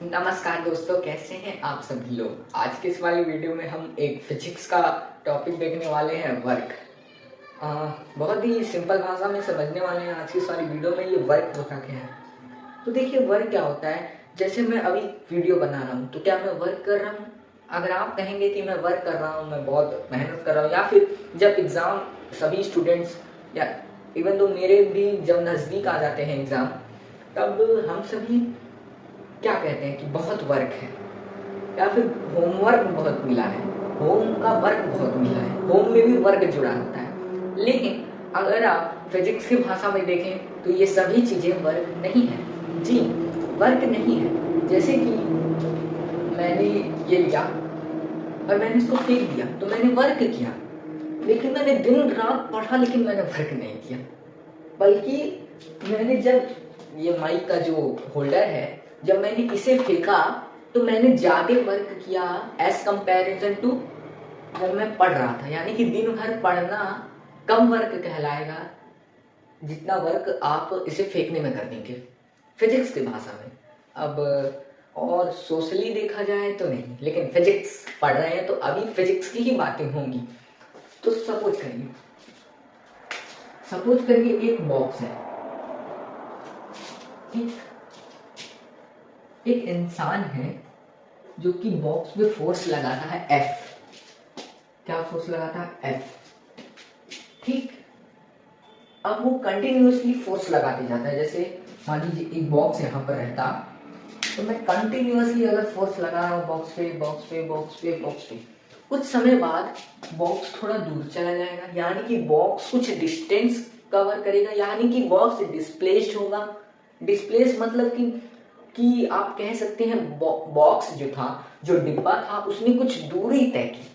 नमस्कार दोस्तों, कैसे हैं आप सभी लोग। आज के इस वाली वीडियो में हम एक फिजिक्स का टॉपिक देखने वाले हैं, वर्क। बहुत ही सिंपल भाषा में समझने वाले हैं आज की इस वाली वीडियो में। ये वर्क होता क्या है, तो देखिए वर्क क्या होता है। जैसे मैं अभी वीडियो बना रहा हूँ तो क्या मैं वर्क कर रहा हूँ? अगर आप कहेंगे कि मैं वर्क कर रहा हूँ, मैं बहुत मेहनत कर रहा हूँ, या फिर जब एग्ज़ाम सभी स्टूडेंट्स या इवन तो मेरे भी जब नज़दीक आ जाते हैं एग्ज़ाम, तब हम सभी क्या कहते हैं कि बहुत वर्क है, या फिर होमवर्क बहुत मिला है, होम का वर्क बहुत मिला है, होम में भी वर्क जुड़ा होता है। लेकिन अगर आप फिजिक्स की भाषा में देखें तो ये सभी चीज़ें वर्क नहीं है। जी, वर्क नहीं है। जैसे कि मैंने ये लिया और मैंने इसको फेंक दिया तो मैंने वर्क किया, लेकिन मैंने दिन रात पढ़ा लेकिन मैंने वर्क नहीं किया। बल्कि मैंने जब ये माइक का जो होल्डर है, जब मैंने इसे फेंका तो मैंने ज़्यादा वर्क किया एज कंपैरिजन टू जब मैं पढ़ रहा था। यानी कि दिन भर पढ़ना कम वर्क कहलाएगा जितना वर्क आप इसे फेंकने में कर देंगे, फिजिक्स की भाषा में। अब और सोशली देखा जाए तो नहीं, लेकिन फिजिक्स पढ़ रहे हैं तो अभी फिजिक्स की ही बातें होंगी। तो सपोज करिए एक बॉक्स है, एक इंसान है जो कि बॉक्स में फोर्स लगाता है एफ। क्या फोर्स लगाता है? एफ। ठीक। अब वो कंटिन्यूअसली फोर्स लगाते जाता है। जैसे मान लीजिए एक बॉक्स यहाँ पर रहता, तो मैं कंटिन्यूअसली अगर फोर्स लगा रहा हूँ बॉक्स पे बॉक्स पे बॉक्स पे बॉक्स पे, कुछ समय बाद बॉक्स थोड़ा दूर चला जाएगा, यानी कि बॉक्स कुछ डिस्टेंस कवर करेगा, यानी कि बॉक्स डिस्प्लेस्ड होगा। डिस्प्लेस मतलब कि आप कह सकते हैं बॉक्स जो था, जो डिब्बा था, उसने कुछ दूरी तय की।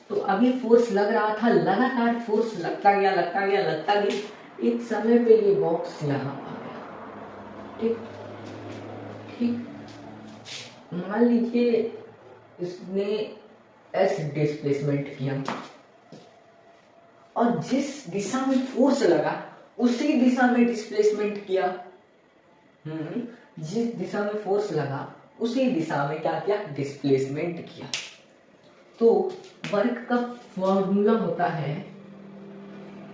तो अभी फोर्स लग रहा था, लगातार फोर्स लगता गया लगता गया लगता गया, एक समय पे ये बॉक्स यहाँ आ गया। ठीक ठीक। मान लीजिए इसने एस डिस्प्लेसमेंट किया और जिस दिशा में फोर्स लगा उसी दिशा में डिस्प्लेसमेंट किया। जिस दिशा में फोर्स लगा उसी दिशा में क्या किया? डिस्प्लेसमेंट किया। तो वर्क का फॉर्मूला होता है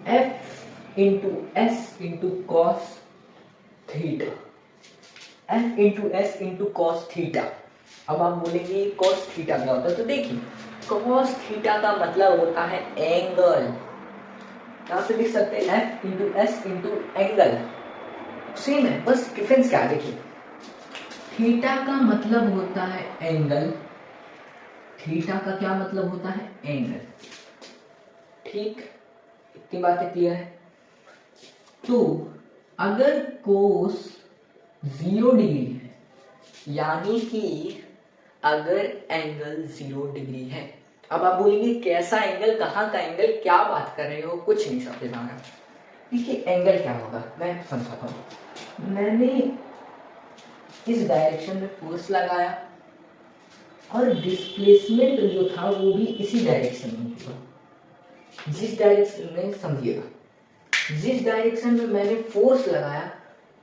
F into S into cos theta. F into S into cos theta. अब आप बोलेंगे कॉस थीटा क्या होता है? तो देखिए, कॉस थीटा का मतलब होता है एंगल। यहां से लिख सकते हैं F into S into angle. Same है, बस डिफरेंस क्या है देखिए। थीटा का मतलब होता है एंगल। थीटा का क्या मतलब होता है? एंगल। ठीक, इतनी बातें क्लियर है। तो अगर कोस 0 डिग्री है, यानी कि अगर एंगल 0 डिग्री है, अब आप बोलेंगे कैसा एंगल, कहाँ का एंगल, क्या बात कर रहे हो, कुछ नहीं समझ आ रहा। देखिए एंगल क्या होगा मैं समझाता हूँ। मैंने इस डायरेक्शन में फोर्स लगाया और डिस्प्लेसमेंट जो था वो भी इसी डायरेक्शन में हुआ। जिस डायरेक्शन में, समझिएगा, जिस डायरेक्शन में मैंने फोर्स लगाया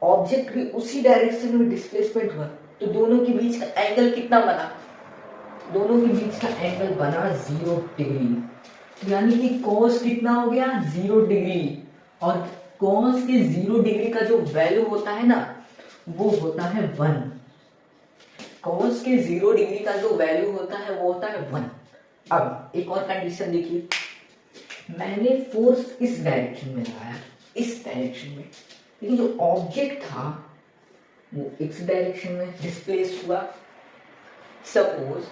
ऑब्जेक्ट भी उसी डायरेक्शन में डिस्प्लेसमेंट हुआ, तो दोनों के बीच का एंगल कितना बना? दोनों के बीच का एंगल बना 0 डिग्री। यानी कि कॉस कितना हो गया? 0 डिग्री। और कॉस के 0 डिग्री का जो वैल्यू होता है ना, वो होता है 1। कॉस के 0 डिग्री का जो वैल्यू होता है वो होता है 1। अब एक और कंडीशन देखिए, मैंने फोर्स इस डायरेक्शन में लगाया, इस डायरेक्शन में, लेकिन जो ऑब्जेक्ट था वो इस डायरेक्शन में डिस्प्लेस हुआ। सपोज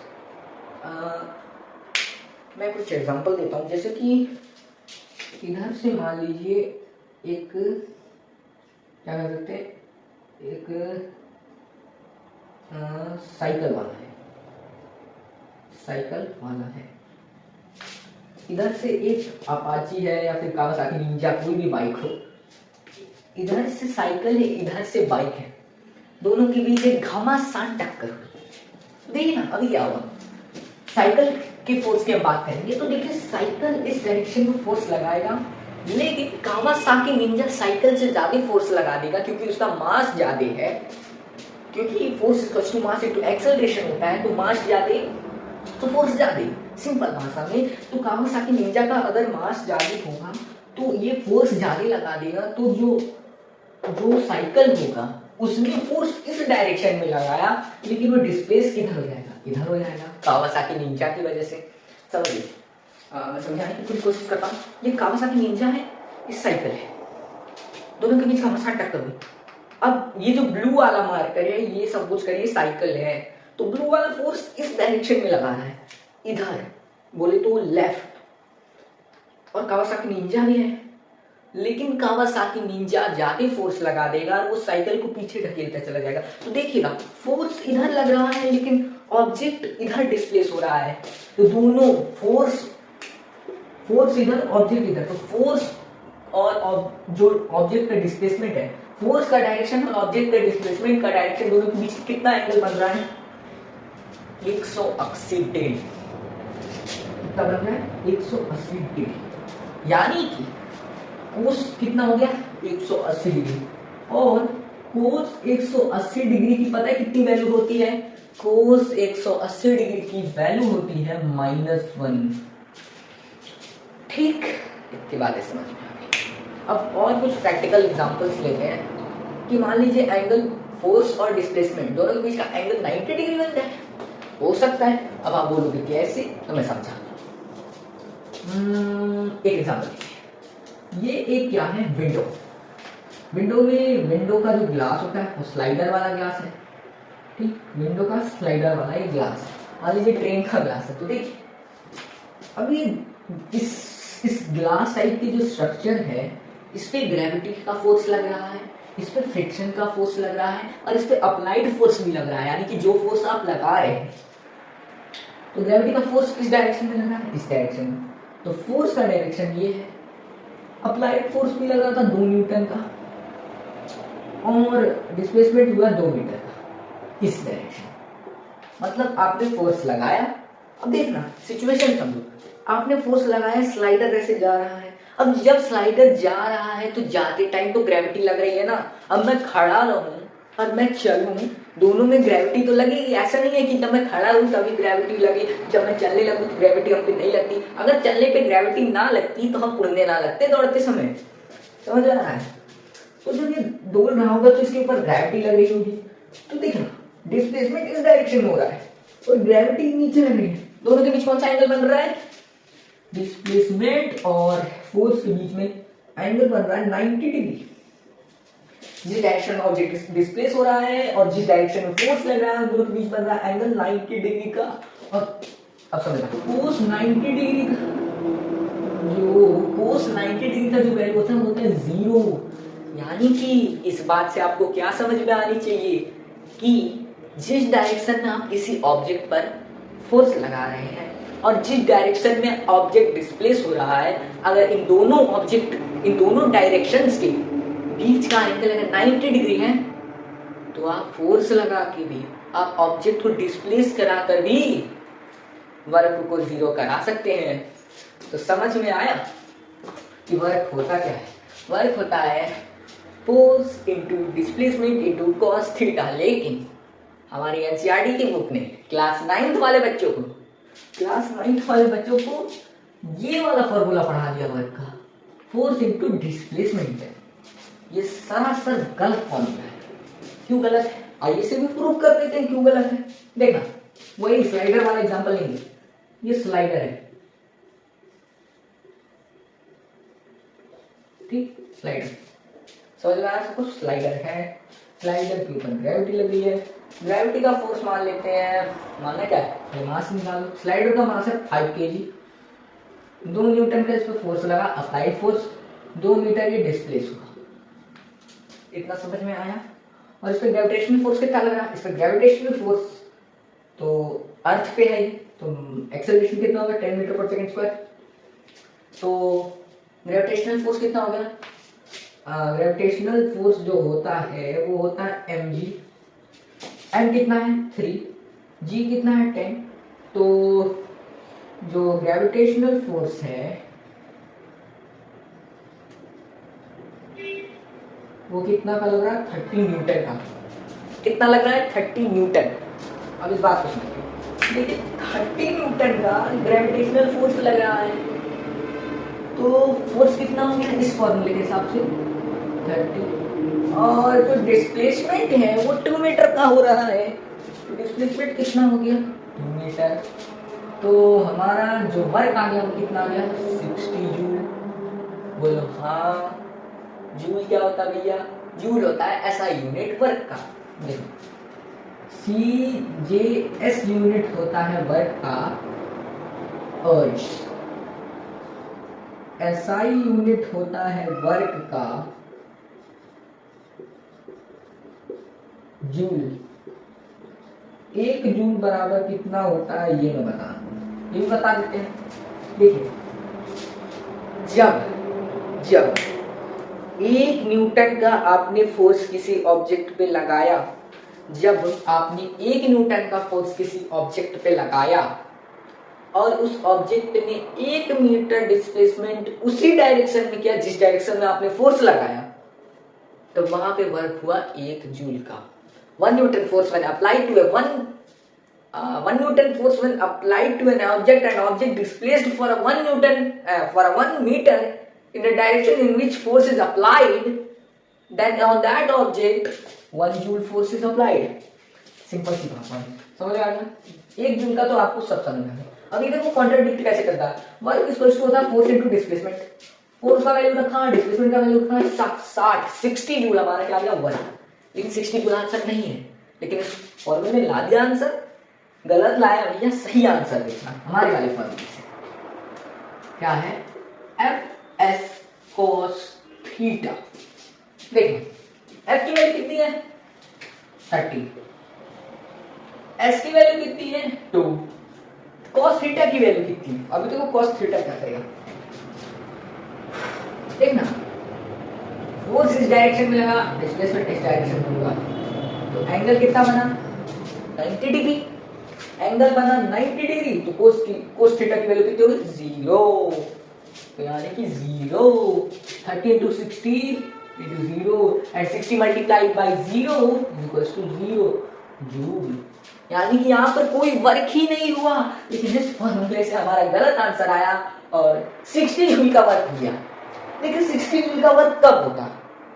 मैं कुछ एग्जांपल देता हूँ। जैसे कि इधर से मान लीजिए एक, क्या कह सकते हैं, एक साइकिल वाला है, साइकिल वाला है। इधर से एक अपाची है या फिर कावासाकी निंजा, कोई भी बाइक हो। इधर से साइकिल है, इधर से बाइक है, दोनों के बीच एक घमासान टक्कर हुई। देखिए ना अभी क्या हुआ। साइकिल के फोर्स की हम बात करेंगे तो देखिए साइकिल इस डायरेक्शन में फोर्स लगाएगा, लेकिन कावासाकी निंजा साइकिल से ज्यादा फोर्स लगा देगा क्योंकि उसका मास ज्यादा है। क्योंकि force equals to mass into acceleration होता है, तो मास ज्यादा तो फोर्स ज्यादा। सिंपल भाषा में तो कावासाकी निंजा का अगर मास ज्यादा होगा तो ये फोर्स ज्यादा लगा देगा, तो जो जो साइकिल होगा उसने फोर्स इस डायरेक्शन में लगाया, लेकिन वो डिस्प्लेस किधर हो जाएगा, इधर हो जाएगा, कावासाकी निंजा की वजह से। समझिए, मैं समझाने की पूरी कोशिश करता हूँ। ये कावासाकी निंजा है, इस साइकिल है, दोनों के बीच का मसाज टक्कर हुई। अब ये जो ब्लू वाला मार्कर है, ये सब कुछ करिए साइकिल है, तो ब्लू वाला फोर्स इस डायरेक्शन में लगा रहा है, इधर बोले तो लेफ्ट, और कावासाकी निंजा भी है, लेकिन कावासाकी निंजा ज्यादा फोर्स लगा देगा और वो साइकिल को पीछे ढकेलता चला जाएगा। तो देखिएगा फोर्स इधर लग रहा है, लेकिन ऑब्जेक्ट इधर डिस्प्लेस हो रहा है, तो दोनों फोर्स इधर ऑब्जेक्ट इधर, तो फोर्स और जो ऑब्जेक्ट का डिस्प्लेसमेंट है, फोर्स का डायरेक्शन और ऑब्जेक्ट का डिस्प्लेसमेंट का डायरेक्शन, दोनों के बीच कितना एंगल बन रहा है, 180 डिग्री। कितना बन रहा है, 180 डिग्री, यानी कि कोस कितना हो गया, 180 डिग्री, और कोस 180 डिग्री की पता है कितनी वैल्यू होती है, कोस 180 डिग्री की वैल्यू होती है -1। ठीक, इतनी बातें समझ में आ गई। अब और कुछ प्रैक्टिकल एग्जांपल्स लेते हैं कि मान लीजिए एंगल फोर्स और डिस्प्लेसमेंट दोनों के बीच का एंगल 90 डिग्री बन जाए, हो सकता है। अब आप बोलोगे कैसे, तो मैं समझाता हूं। एक एग्जांपल, ये एक क्या है, विंडो। विंडो में विंडो का जो ग्लास होता है वो स्लाइडर वाला ग्लास है, ठीक, विंडो का स्लाइडर वाला ये ग्लास है। मान लीजिए ट्रेन का ग्लास है, तो देखिए अभी इस ग्लास टाइप की जो स्ट्रक्चर है, इस पे ग्रेविटी का फोर्स लग रहा है, इस पे फ्रिक्शन का फोर्स लग रहा है, और इस पे अप्लाइड फोर्स भी लग रहा है, यानी कि जो फोर्स आप लगा रहे हैं, तो ग्रेविटी का फोर्स किस डायरेक्शन में लग रहा है, इस डायरेक्शन में, तो फोर्स का डायरेक्शन ये है। अप्लाइड फोर्स भी लग रहा था 2 न्यूटन का, और डिस्प्लेसमेंट हुआ 2 मीटर का, इस डायरेक्शन। मतलब आपने फोर्स लगाया, अब देखना सिचुएशन समझो, आपने फोर्स लगाया, स्लाइडर ऐसे जा रहा है, अब जब स्लाइडर जा रहा है तो जाते टाइम तो ग्रेविटी लग रही है ना। अब मैं खड़ा रहूं और मैं चलूं, दोनों में ग्रेविटी तो लगेगी। ऐसा नहीं है कि जब मैं खड़ा रहूं तभी ग्रेविटी लगे, जब मैं चलने लगूं तो ग्रेविटी हम पे नहीं लगती। अगर चलने पे ग्रेविटी ना लगती तो हम उड़ने ना लगते दौड़ते समय, समझ आ रहा है। तो जब ये दौड़ रहा होगा तो इसके ऊपर ग्रेविटी लग रही होगी, तो देखना डिस्प्लेसमेंट इस डायरेक्शन में हो रहा है और ग्रेविटी नीचे लग रही है, दोनों के बीच कौन सा एंगल बन रहा है, डिस्प्लेसमेंट और फोर्स के बीच में एंगल बन रहा है 90 डिग्री। जिस डायरेक्शन में ऑब्जेक्ट डिस्प्लेस हो रहा है और जिस डायरेक्शन में फोर्स लग रहा है, दोनों के बीच बन रहा है एंगल 90 डिग्री का। और अब समझना, कोस 90 डिग्री का जो वैल्यू होता है वो होता है 0। यानी कि इस बात से आपको क्या समझ में आनी चाहिए कि जिस डायरेक्शन में आप किसी ऑब्जेक्ट पर फोर्स लगा रहे हैं और जिस डायरेक्शन में ऑब्जेक्ट डिस्प्लेस हो रहा है, अगर इन दोनों डायरेक्शंस के बीच का एंगल अगर 90 डिग्री है, तो आप फोर्स लगा के भी, आप ऑब्जेक्ट को डिस्प्लेस करा कर भी वर्क को 0 करा सकते हैं। तो समझ में आया कि वर्क होता क्या है। वर्क होता है force into displacement into cos theta. लेकिन हमारी एनसीईआरटी की बुक ने क्लास 9th वाले बच्चों को ये वाला फॉर्मूला पढ़ा दिया वर्क का, फोर्स इंटू डिस्प्लेसमेंट है। ये सरासर गलत फॉर्मूला है। क्यों गलत है, आइए से भी प्रूव कर देते हैं क्यों गलत है। देखना, वही स्लाइडर वाला एग्जांपल लेंगे। ये स्लाइडर है, ठीक, स्लाइडर समझ में आया सबको। स्लाइडर है, स्लाइडर के ऊपर ग्रेविटी लग रही है, ग्रेविटी का फोर्स मान लेते हैं, माना क्या है, मास निकालो। स्लाइडर का मास है 5 kg, 2 न्यूटन का इस पर फोर्स लगा, अप्लाइड फोर्स, 2 मीटर ये डिस्प्लेस हुआ। इतना समझ में आया। और इस पर ग्रेविटेशनल फोर्स कितना लग रहा है, इस पर ग्रेविटेशनल फोर्स तो अर्थ पे है, तो एक्सेलरेशन कितना होगा 10 मीटर पर सेकंड स्क्वायर। तो ग्रेविटेशनल फोर्स कितना हो गया, ग्रेविटेशनल फोर्स जो होता है वो होता है mg। m कितना है 3, g कितना है 10। तो जो ग्रेविटेशनल फोर्स है वो कितना का लग रहा है 30 न्यूटन का। कितना लग रहा है 30 न्यूटन। अब इस बात को सुनिए, देखिए 30 न्यूटन का ग्रेविटेशनल फोर्स लग रहा है, तो फोर्स कितना हो गया इस फॉर्मूले के हिसाब से 30, और जो डिस्प्लेसमेंट है वो 2 मीटर का हो रहा है, तो डिस्प्लेसमेंट कितना हो गया 2 मीटर। तो हमारा जो वर्क आ गया वो कितना आ गया 60 जूल। बोलो हाँ, जूल क्या होता है भैया, जूल होता है ऐसा यूनिट वर्क का। देखो CJS यूनिट होता है वर्क का, और SI यूनिट होता है वर्क का जूल। 1 जूल बराबर कितना होता है ये मैं बता दूं, ये बता देते हैं। देखिए जब 1 न्यूटन का आपने फोर्स किसी ऑब्जेक्ट पे लगाया, जब आपने 1 न्यूटन का फोर्स किसी ऑब्जेक्ट पे लगाया और उस ऑब्जेक्ट ने 1 मीटर डिस्प्लेसमेंट उसी डायरेक्शन में किया जिस डायरेक्शन में आपने फोर्स लगाया, तो वहां पे वर्क हुआ 1 जूल का। 1 Newton force when applied to a 1 Newton force when applied to an object and object displaced for a 1 meter in the direction in which force is applied, then on that object 1 joule force is applied। Simple सी बात समझ आ गया। 1 joule का तो आपको सब समझ में। अब इधर वो कॉन्ट्राडिक्ट कैसे करता है, वर्क इक्वल्स टू होता है फोर्स इनटू डिस्प्लेसमेंट। फोर्स का वैल्यू रखा, डिस्प्लेसमेंट का वैल्यू रखा 60 जूल, हमारा क्या आ गया 1। लेकिन 60 जूल आंसर नहीं है, लेकिन इस फॉर्मूले में ला दिया आंसर। गलत लाया भैया, सही आंसर देखना हमारे वाले फॉर्मूले से क्या है, FS cos थीटा। देखिए F की वैल्यू कितनी है 30, S की वैल्यू कितनी है 2, cos थीटा की वैल्यू कितनी है। अभी देखो cos थीटा क्या करेगा, देखना फोर्स इस डायरेक्शन में लगा, डिस्प्लेसमेंट इस डायरेक्शन में होगा, तो एंगल कितना बना 90 डिग्री। एंगल बना 90 डिग्री, तो cos थीटा की वैल्यू कितनी होगी 0, तो यानी कि 0। 30 into 60 into 0 and 60 multiplied by 0 is equals to 0 joule. यानी कि यहाँ पर कोई वर्क ही नहीं हुआ, लेकिन इस फॉर्मूले से हमारा गलत आंसर आया और 60 जूल का वर्क किया। लेकिन 60 जूल का वर्क कब होता,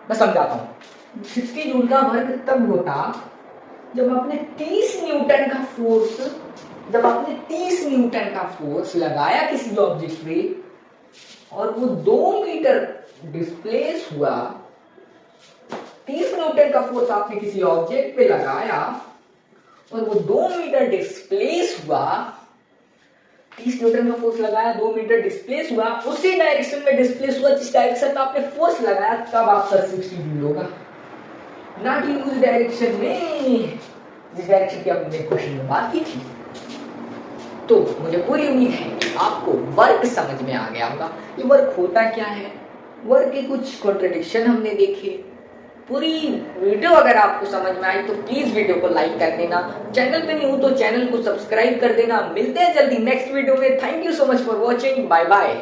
मैं समझाता हूँ। 60 जूल का वर्क तब होता जब आपने 30 न्यूटन का फोर्स लगाया किसी ऑब्जेक्ट पे और वो 2 मीटर डिस्प्लेस हुआ। 30 न्यूटन का फोर्स आपने किसी ऑब्जेक्ट पे लगाया और वो 2 मीटर डिस्प्लेस हुआ। 30 न्यूटन का फोर्स लगाया, 2 मीटर डिस्प्लेस हुआ, उसी डायरेक्शन में डिस्प्लेस हुआ जिस डायरेक्शन में आपने फोर्स लगाया, तब आपका 60 जूल होगा, ना कि उस डायरेक्शन में जिस डायरेक्शन की हमने क्वेश्चन में बात की थी। तो मुझे पूरी उम्मीद है कि आपको वर्क समझ में आ गया होगा। ये वर्क होता क्या है, वर्क के कुछ कॉन्ट्रडिक्शन हमने देखे। पूरी वीडियो अगर आपको समझ में आई तो प्लीज वीडियो को लाइक कर देना, चैनल पे नहीं हो तो चैनल को सब्सक्राइब कर देना। मिलते हैं जल्दी नेक्स्ट वीडियो में। Thank you so much for watching, bye bye.